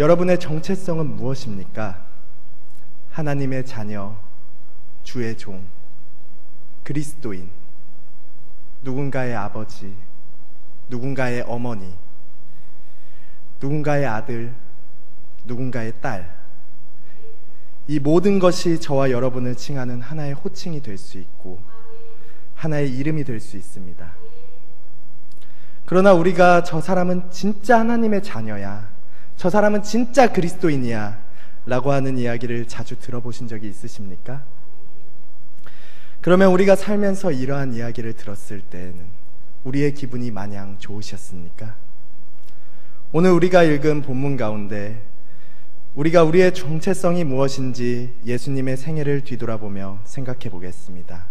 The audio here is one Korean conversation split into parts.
여러분의 정체성은 무엇입니까? 하나님의 자녀, 주의 종, 그리스도인, 누군가의 아버지, 누군가의 어머니, 누군가의 아들, 누군가의 딸. 이 모든 것이 저와 여러분을 칭하는 하나의 호칭이 될 수 있고 하나의 이름이 될 수 있습니다. 그러나 우리가 저 사람은 진짜 하나님의 자녀야, 저 사람은 진짜 그리스도인이야 라고 하는 이야기를 자주 들어보신 적이 있으십니까? 그러면 우리가 살면서 이러한 이야기를 들었을 때에는 우리의 기분이 마냥 좋으셨습니까? 오늘 우리가 읽은 본문 가운데 우리가 우리의 정체성이 무엇인지 예수님의 생애를 뒤돌아보며 생각해 보겠습니다.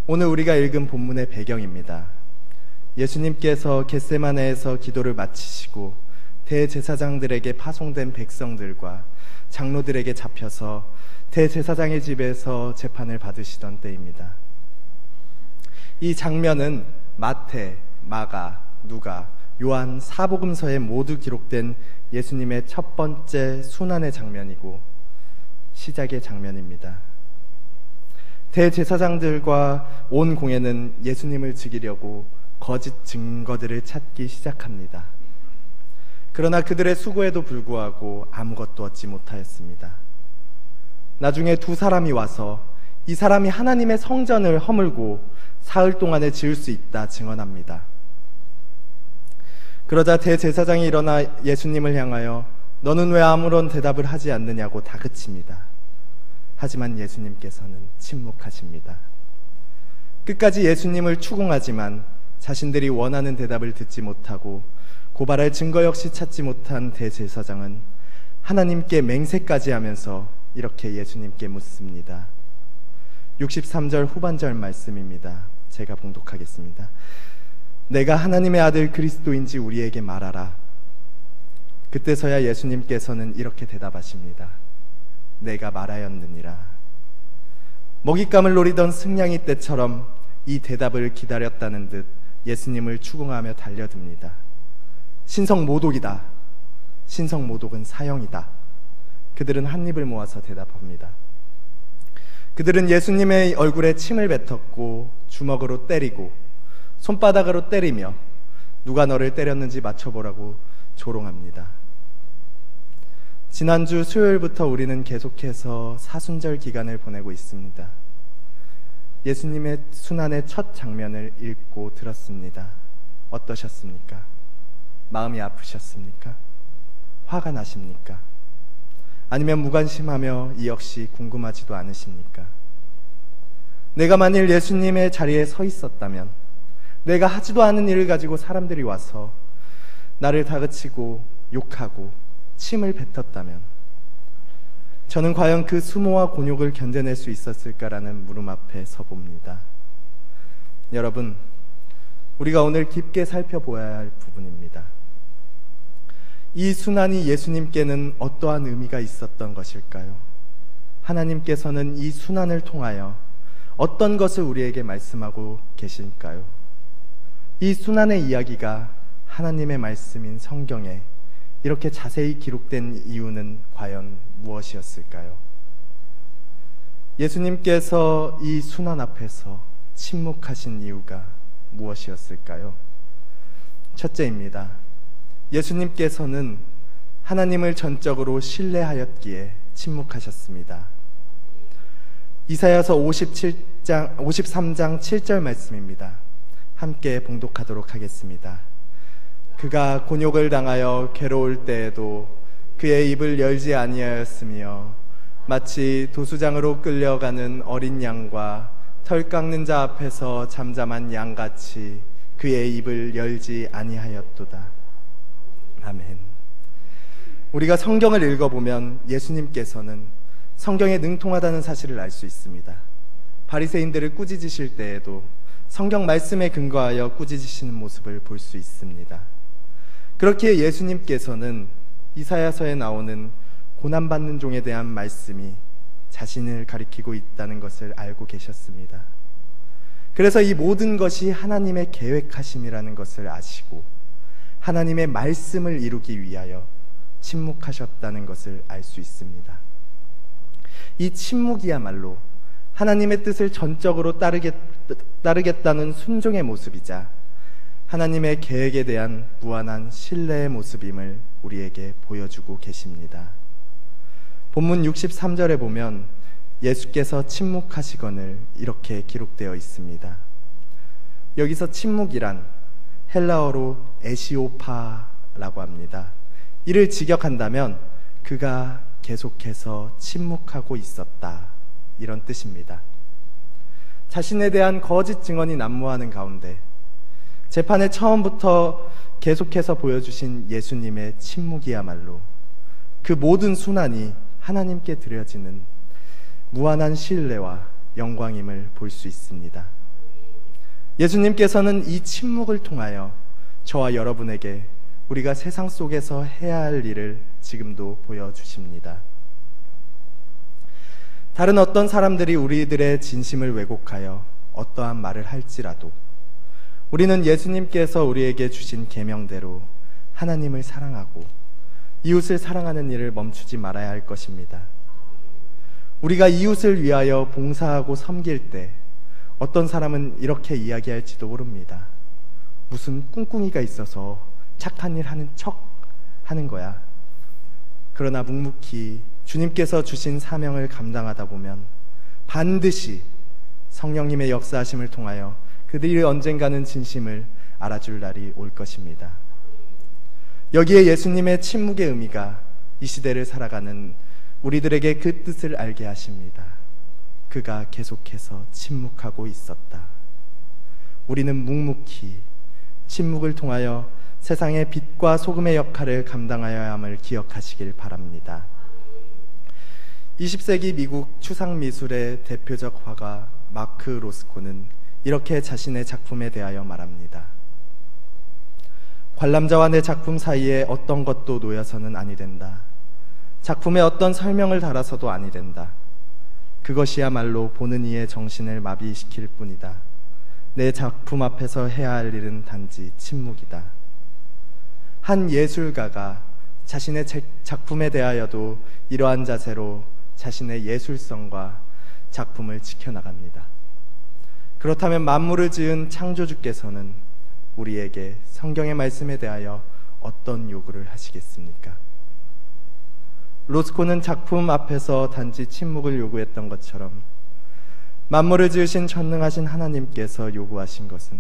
오늘 우리가 읽은 본문의 배경입니다. 예수님께서 겟세마네에서 기도를 마치시고 대제사장들에게 파송된 백성들과 장로들에게 잡혀서 대제사장의 집에서 재판을 받으시던 때입니다. 이 장면은 마태, 마가, 누가, 요한 사복음서에 모두 기록된 예수님의 첫 번째 순환의 장면이고 시작의 장면입니다. 대제사장들과 온 공회는 예수님을 죽이려고 거짓 증거들을 찾기 시작합니다. 그러나 그들의 수고에도 불구하고 아무것도 얻지 못하였습니다. 나중에 두 사람이 와서 이 사람이 하나님의 성전을 허물고 사흘 동안에 지을 수 있다 증언합니다. 그러자 대제사장이 일어나 예수님을 향하여 너는 왜 아무런 대답을 하지 않느냐고 다그칩니다. 하지만 예수님께서는 침묵하십니다. 끝까지 예수님을 추궁하지만 자신들이 원하는 대답을 듣지 못하고 고발할 증거 역시 찾지 못한 대제사장은 하나님께 맹세까지 하면서 이렇게 예수님께 묻습니다. 63절 후반절 말씀입니다. 제가 봉독하겠습니다. 내가 하나님의 아들 그리스도인지 우리에게 말하라. 그때서야 예수님께서는 이렇게 대답하십니다. 내가 말하였느니라. 먹잇감을 노리던 승냥이 떼처럼 이 대답을 기다렸다는 듯 예수님을 추궁하며 달려듭니다. 신성모독이다. 신성모독은 사형이다. 그들은 한 입을 모아서 대답합니다. 그들은 예수님의 얼굴에 침을 뱉었고 주먹으로 때리고 손바닥으로 때리며 누가 너를 때렸는지 맞춰보라고 조롱합니다. 지난주 수요일부터 우리는 계속해서 사순절 기간을 보내고 있습니다. 예수님의 순환의 첫 장면을 읽고 들었습니다. 어떠셨습니까? 마음이 아프셨습니까? 화가 나십니까? 아니면 무관심하며 이 역시 궁금하지도 않으십니까? 내가 만일 예수님의 자리에 서 있었다면, 내가 하지도 않은 일을 가지고 사람들이 와서 나를 다그치고 욕하고 침을 뱉었다면 저는 과연 그 수모와 곤욕을 견뎌낼 수 있었을까라는 물음 앞에 서봅니다. 여러분, 우리가 오늘 깊게 살펴보아야 할 부분입니다. 이 순환이 예수님께는 어떠한 의미가 있었던 것일까요? 하나님께서는 이 순환을 통하여 어떤 것을 우리에게 말씀하고 계실까요? 이 순환의 이야기가 하나님의 말씀인 성경에 이렇게 자세히 기록된 이유는 과연 무엇이었을까요? 예수님께서 이 순환 앞에서 침묵하신 이유가 무엇이었을까요? 첫째입니다. 예수님께서는 하나님을 전적으로 신뢰하였기에 침묵하셨습니다. 이사야서 53장 7절 말씀입니다. 함께 봉독하도록 하겠습니다. 그가 곤욕을 당하여 괴로울 때에도 그의 입을 열지 아니하였으며 마치 도수장으로 끌려가는 어린 양과 털 깎는 자 앞에서 잠잠한 양같이 그의 입을 열지 아니하였도다. 아멘. 우리가 성경을 읽어보면 예수님께서는 성경에 능통하다는 사실을 알 수 있습니다. 바리새인들을 꾸짖으실 때에도 성경 말씀에 근거하여 꾸짖으시는 모습을 볼 수 있습니다. 그렇기에 예수님께서는 이사야서에 나오는 고난받는 종에 대한 말씀이 자신을 가리키고 있다는 것을 알고 계셨습니다. 그래서 이 모든 것이 하나님의 계획하심이라는 것을 아시고 하나님의 말씀을 이루기 위하여 침묵하셨다는 것을 알 수 있습니다. 이 침묵이야말로 하나님의 뜻을 전적으로 따르겠다는 순종의 모습이자 하나님의 계획에 대한 무한한 신뢰의 모습임을 우리에게 보여주고 계십니다. 본문 63절에 보면 예수께서 침묵하시거늘 이렇게 기록되어 있습니다. 여기서 침묵이란 헬라어로 에시오파라고 합니다. 이를 직역한다면 그가 계속해서 침묵하고 있었다, 이런 뜻입니다. 자신에 대한 거짓 증언이 난무하는 가운데 재판의 처음부터 계속해서 보여주신 예수님의 침묵이야말로 그 모든 순환이 하나님께 드려지는 무한한 신뢰와 영광임을 볼 수 있습니다. 예수님께서는 이 침묵을 통하여 저와 여러분에게 우리가 세상 속에서 해야 할 일을 지금도 보여주십니다. 다른 어떤 사람들이 우리들의 진심을 왜곡하여 어떠한 말을 할지라도 우리는 예수님께서 우리에게 주신 계명대로 하나님을 사랑하고 이웃을 사랑하는 일을 멈추지 말아야 할 것입니다. 우리가 이웃을 위하여 봉사하고 섬길 때 어떤 사람은 이렇게 이야기할지도 모릅니다. 무슨 꿍꿍이가 있어서 착한 일 하는 척 하는 거야. 그러나 묵묵히 주님께서 주신 사명을 감당하다 보면 반드시 성령님의 역사하심을 통하여 그들이 언젠가는 진심을 알아줄 날이 올 것입니다. 여기에 예수님의 침묵의 의미가 이 시대를 살아가는 우리들에게 그 뜻을 알게 하십니다. 그가 계속해서 침묵하고 있었다. 우리는 묵묵히 침묵을 통하여 세상의 빛과 소금의 역할을 감당하여야 함을 기억하시길 바랍니다. 20세기 미국 추상미술의 대표적 화가 마크 로스코는 이렇게 자신의 작품에 대하여 말합니다. 관람자와 내 작품 사이에 어떤 것도 놓여서는 아니 된다. 작품에 어떤 설명을 달아서도 아니 된다. 그것이야말로 보는 이의 정신을 마비시킬 뿐이다. 내 작품 앞에서 해야 할 일은 단지 침묵이다. 한 예술가가 자신의 작품에 대하여도 이러한 자세로 자신의 예술성과 작품을 지켜나갑니다. 그렇다면 만물을 지은 창조주께서는 우리에게 성경의 말씀에 대하여 어떤 요구를 하시겠습니까? 로스코는 작품 앞에서 단지 침묵을 요구했던 것처럼 만물을 지으신 전능하신 하나님께서 요구하신 것은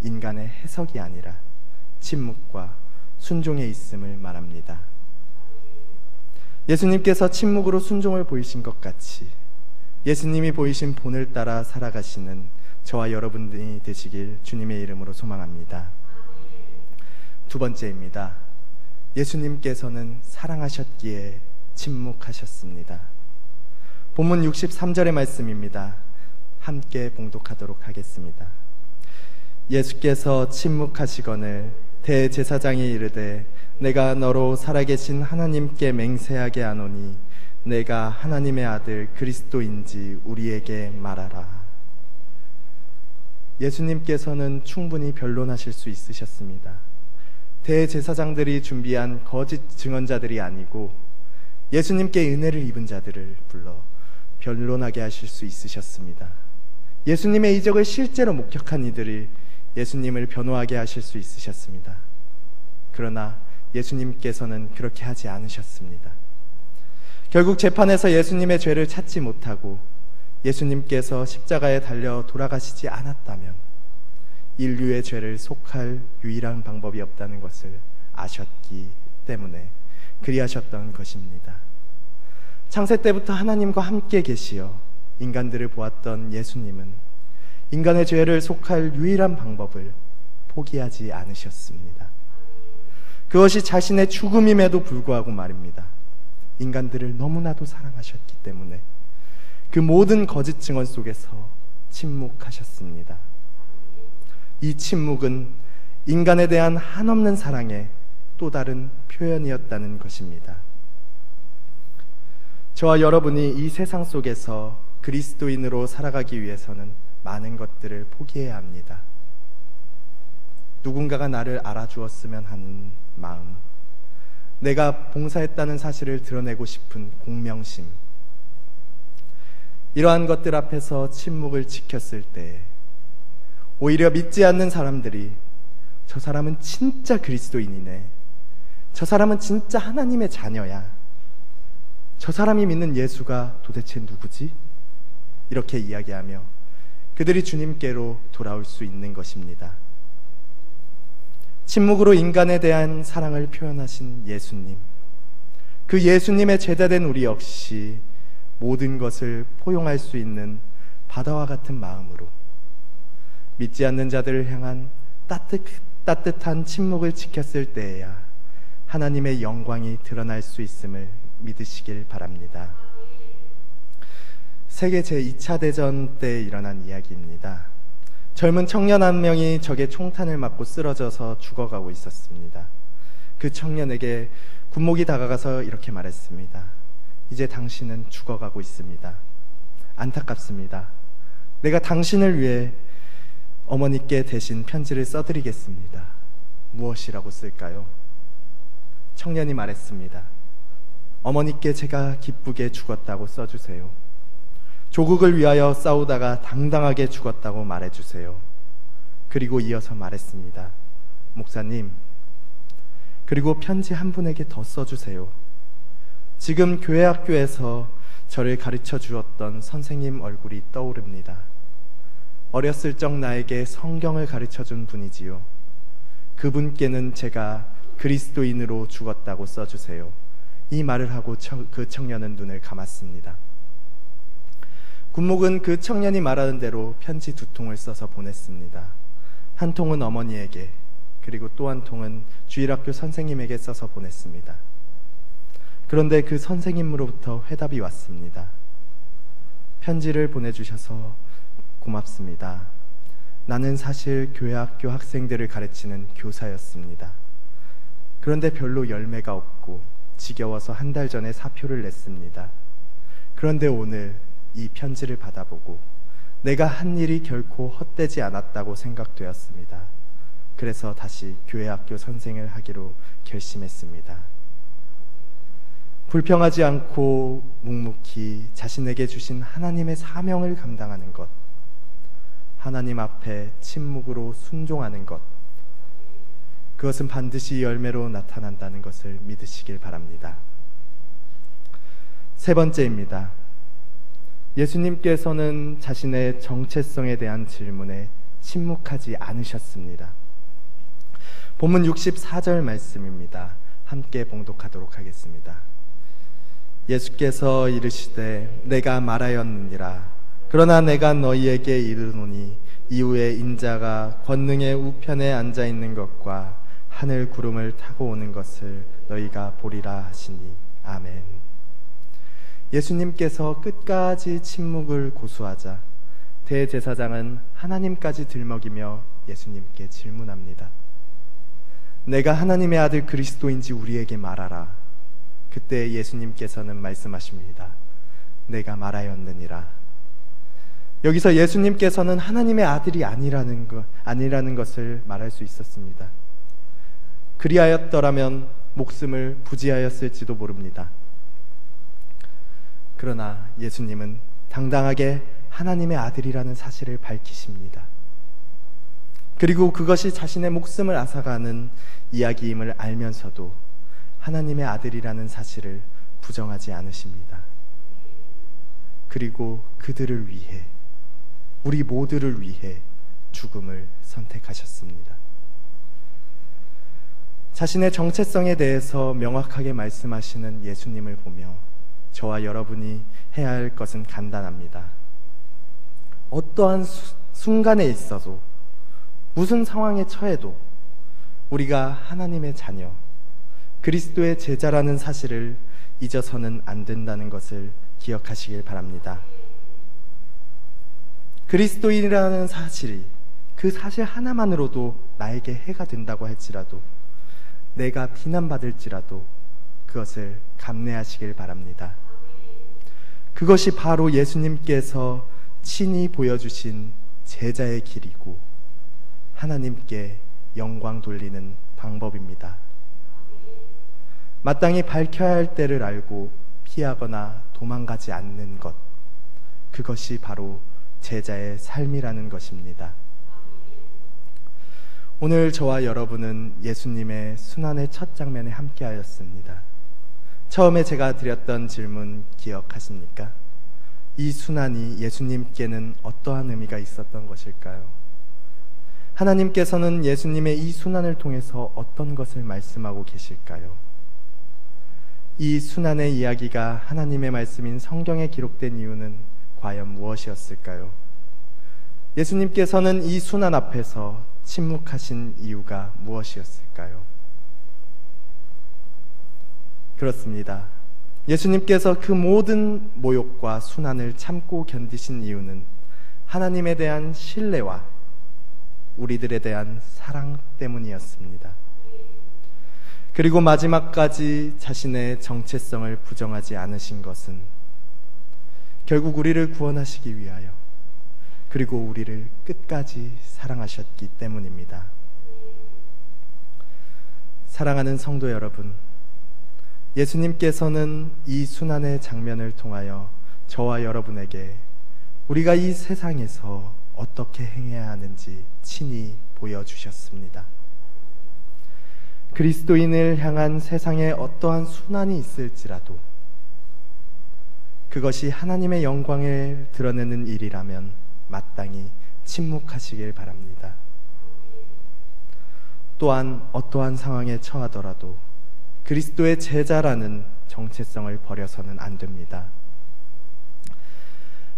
인간의 해석이 아니라 침묵과 순종에 있음을 말합니다. 예수님께서 침묵으로 순종을 보이신 것 같이 예수님이 보이신 본을 따라 살아가시는 저와 여러분들이 되시길 주님의 이름으로 소망합니다. 두 번째입니다. 예수님께서는 사랑하셨기에 침묵하셨습니다. 본문 63절의 말씀입니다. 함께 봉독하도록 하겠습니다. 예수께서 침묵하시거늘 대제사장이 이르되 내가 너로 살아계신 하나님께 맹세하게 하노니 내가 하나님의 아들 그리스도인지 우리에게 말하라. 예수님께서는 충분히 변론하실 수 있으셨습니다. 대제사장들이 준비한 거짓 증언자들이 아니고 예수님께 은혜를 입은 자들을 불러 변론하게 하실 수 있으셨습니다. 예수님의 이적을 실제로 목격한 이들이 예수님을 변호하게 하실 수 있으셨습니다. 그러나 예수님께서는 그렇게 하지 않으셨습니다. 결국 재판에서 예수님의 죄를 찾지 못하고 예수님께서 십자가에 달려 돌아가시지 않았다면 인류의 죄를 속할 유일한 방법이 없다는 것을 아셨기 때문에 그리하셨던 것입니다. 창세 때부터 하나님과 함께 계시어 인간들을 보았던 예수님은 인간의 죄를 속할 유일한 방법을 포기하지 않으셨습니다. 그것이 자신의 죽음임에도 불구하고 말입니다. 인간들을 너무나도 사랑하셨기 때문에 그 모든 거짓 증언 속에서 침묵하셨습니다. 이 침묵은 인간에 대한 한없는 사랑의 또 다른 표현이었다는 것입니다. 저와 여러분이 이 세상 속에서 그리스도인으로 살아가기 위해서는 많은 것들을 포기해야 합니다. 누군가가 나를 알아주었으면 하는 마음, 내가 봉사했다는 사실을 드러내고 싶은 공명심, 이러한 것들 앞에서 침묵을 지켰을 때 오히려 믿지 않는 사람들이 저 사람은 진짜 그리스도인이네, 저 사람은 진짜 하나님의 자녀야, 저 사람이 믿는 예수가 도대체 누구지? 이렇게 이야기하며 그들이 주님께로 돌아올 수 있는 것입니다. 침묵으로 인간에 대한 사랑을 표현하신 예수님, 그 예수님의 제자된 우리 역시 모든 것을 포용할 수 있는 바다와 같은 마음으로 믿지 않는 자들을 향한 따뜻한 침묵을 지켰을 때에야 하나님의 영광이 드러날 수 있음을 믿으시길 바랍니다. 세계 제2차 대전 때 일어난 이야기입니다. 젊은 청년 한 명이 적의 총탄을 맞고 쓰러져서 죽어가고 있었습니다. 그 청년에게 군목이 다가가서 이렇게 말했습니다. 이제 당신은 죽어가고 있습니다. 안타깝습니다. 내가 당신을 위해 어머니께 대신 편지를 써드리겠습니다. 무엇이라고 쓸까요? 청년이 말했습니다. 어머니께 제가 기쁘게 죽었다고 써주세요. 조국을 위하여 싸우다가 당당하게 죽었다고 말해주세요. 그리고 이어서 말했습니다. 목사님, 그리고 편지 한 분에게 더 써주세요. 지금 교회 학교에서 저를 가르쳐 주었던 선생님 얼굴이 떠오릅니다. 어렸을 적 나에게 성경을 가르쳐 준 분이지요. 그분께는 제가 그리스도인으로 죽었다고 써주세요. 이 말을 하고 그 청년은 눈을 감았습니다. 군목은 그 청년이 말하는 대로 편지 2통을 써서 보냈습니다. 한 통은 어머니에게, 그리고 또 한 통은 주일학교 선생님에게 써서 보냈습니다. 그런데 그 선생님으로부터 회답이 왔습니다. 편지를 보내주셔서 고맙습니다. 나는 사실 교회 학교 학생들을 가르치는 교사였습니다. 그런데 별로 열매가 없고 지겨워서 한 달 전에 사표를 냈습니다. 그런데 오늘 이 편지를 받아보고 내가 한 일이 결코 헛되지 않았다고 생각되었습니다. 그래서 다시 교회 학교 선생을 하기로 결심했습니다. 불평하지 않고 묵묵히 자신에게 주신 하나님의 사명을 감당하는 것, 하나님 앞에 침묵으로 순종하는 것, 그것은 반드시 열매로 나타난다는 것을 믿으시길 바랍니다. 세 번째입니다. 예수님께서는 자신의 정체성에 대한 질문에 침묵하지 않으셨습니다. 본문 64절 말씀입니다. 함께 봉독하도록 하겠습니다. 예수께서 이르시되 내가 말하였느니라. 그러나 내가 너희에게 이르노니 이후에 인자가 권능의 우편에 앉아 있는 것과 하늘 구름을 타고 오는 것을 너희가 보리라 하시니. 아멘. 예수님께서 끝까지 침묵을 고수하자 대제사장은 하나님까지 들먹이며 예수님께 질문합니다. 내가 하나님의 아들 그리스도인지 우리에게 말하라. 그때 예수님께서는 말씀하십니다. 내가 말하였느니라. 여기서 예수님께서는 하나님의 아들이 아니라는 것을 말할 수 있었습니다. 그리하였더라면 목숨을 부지하였을지도 모릅니다. 그러나 예수님은 당당하게 하나님의 아들이라는 사실을 밝히십니다. 그리고 그것이 자신의 목숨을 앗아가는 이야기임을 알면서도 하나님의 아들이라는 사실을 부정하지 않으십니다. 그리고 그들을 위해, 우리 모두를 위해 죽음을 선택하셨습니다. 자신의 정체성에 대해서 명확하게 말씀하시는 예수님을 보며 저와 여러분이 해야 할 것은 간단합니다. 어떠한 순간에 있어도, 무슨 상황에 처해도 우리가 하나님의 자녀, 그리스도의 제자라는 사실을 잊어서는 안 된다는 것을 기억하시길 바랍니다. 그리스도인이라는 사실이, 그 사실 하나만으로도 나에게 해가 된다고 할지라도, 내가 비난받을지라도 그것을 감내하시길 바랍니다. 그것이 바로 예수님께서 친히 보여주신 제자의 길이고 하나님께 영광 돌리는 방법입니다. 마땅히 밝혀야 할 때를 알고 피하거나 도망가지 않는 것, 그것이 바로 제자의 삶이라는 것입니다. 오늘 저와 여러분은 예수님의 순환의 첫 장면에 함께하였습니다. 처음에 제가 드렸던 질문 기억하십니까? 이 순환이 예수님께는 어떠한 의미가 있었던 것일까요? 하나님께서는 예수님의 이 순환을 통해서 어떤 것을 말씀하고 계실까요? 이 순환의 이야기가 하나님의 말씀인 성경에 기록된 이유는 과연 무엇이었을까요? 예수님께서는 이 순환 앞에서 침묵하신 이유가 무엇이었을까요? 그렇습니다. 예수님께서 그 모든 모욕과 순환을 참고 견디신 이유는 하나님에 대한 신뢰와 우리들에 대한 사랑 때문이었습니다. 그리고 마지막까지 자신의 정체성을 부정하지 않으신 것은 결국 우리를 구원하시기 위하여, 그리고 우리를 끝까지 사랑하셨기 때문입니다. 사랑하는 성도 여러분, 예수님께서는 이 순환의 장면을 통하여 저와 여러분에게 우리가 이 세상에서 어떻게 행해야 하는지 친히 보여주셨습니다. 그리스도인을 향한 세상에 어떠한 순환이 있을지라도 그것이 하나님의 영광을 드러내는 일이라면 마땅히 침묵하시길 바랍니다. 또한 어떠한 상황에 처하더라도 그리스도의 제자라는 정체성을 버려서는 안 됩니다.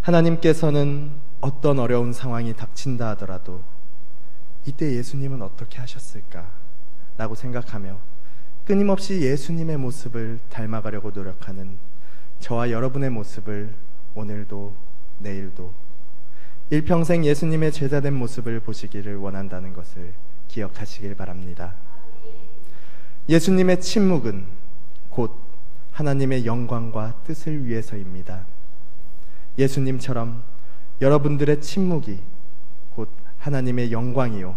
하나님께서는 어떤 어려운 상황이 닥친다 하더라도 이때 예수님은 어떻게 하셨을까? 라고 생각하며 끊임없이 예수님의 모습을 닮아가려고 노력하는 저와 여러분의 모습을 오늘도 내일도 일평생 예수님의 제자된 모습을 보시기를 원한다는 것을 기억하시길 바랍니다. 예수님의 침묵은 곧 하나님의 영광과 뜻을 위해서입니다. 예수님처럼 여러분들의 침묵이 곧 하나님의 영광이요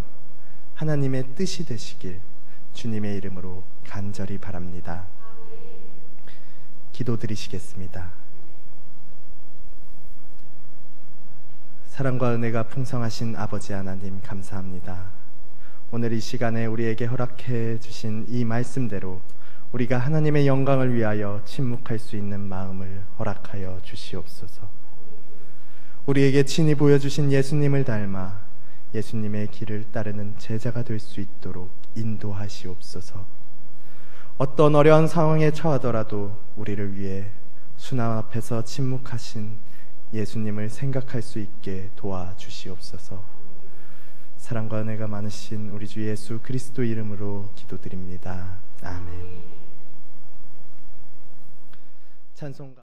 하나님의 뜻이 되시길 주님의 이름으로 간절히 바랍니다. 기도드리시겠습니다. 사랑과 은혜가 풍성하신 아버지 하나님, 감사합니다. 오늘 이 시간에 우리에게 허락해 주신 이 말씀대로 우리가 하나님의 영광을 위하여 침묵할 수 있는 마음을 허락하여 주시옵소서. 우리에게 친히 보여주신 예수님을 닮아 예수님의 길을 따르는 제자가 될 수 있도록 인도하시옵소서. 어떤 어려운 상황에 처하더라도 우리를 위해 순환 앞에서 침묵하신 예수님을 생각할 수 있게 도와주시옵소서. 사랑과 은혜가 많으신 우리 주 예수 그리스도 이름으로 기도드립니다. 아멘. 찬송가